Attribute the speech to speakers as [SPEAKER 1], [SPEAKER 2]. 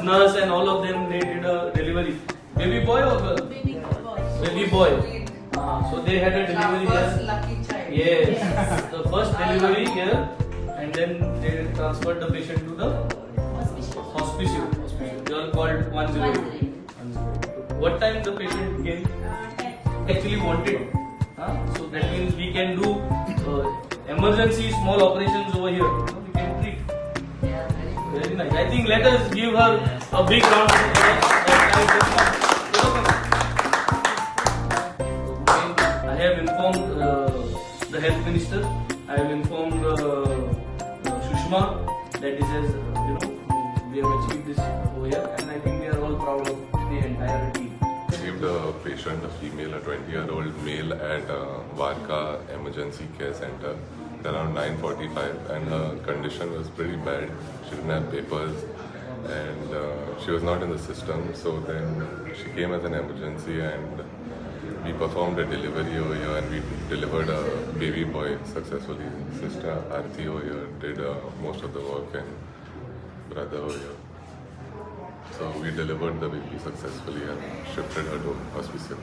[SPEAKER 1] nurse and all of them, they did a delivery. Baby boy or girl?
[SPEAKER 2] Baby boy.
[SPEAKER 1] Baby boy. So they had a delivery
[SPEAKER 2] First
[SPEAKER 1] here.
[SPEAKER 2] lucky child.
[SPEAKER 1] Yes. The first delivery here, and then they transferred the patient to the hospice. Girl called 108. What time the patient came? Actually wanted. So that means we can do emergency small operations over here. We can treat. Very nice. I think let us give her a big round of applause. I have informed the health minister. I have informed Sushma that this is, we have achieved this over here, and I think we are all proud of the entire team.
[SPEAKER 3] Received a patient, a female, a 20-year-old male at Varca Emergency Care Center around 9:45, and her condition was pretty bad. She didn't have papers, and she was not in the system. So then she came as an emergency, and we performed a delivery over here, and we delivered a baby boy successfully. Sister Aarti over here did most of the work, and brother over here. So we delivered the baby successfully and shifted her to hospital.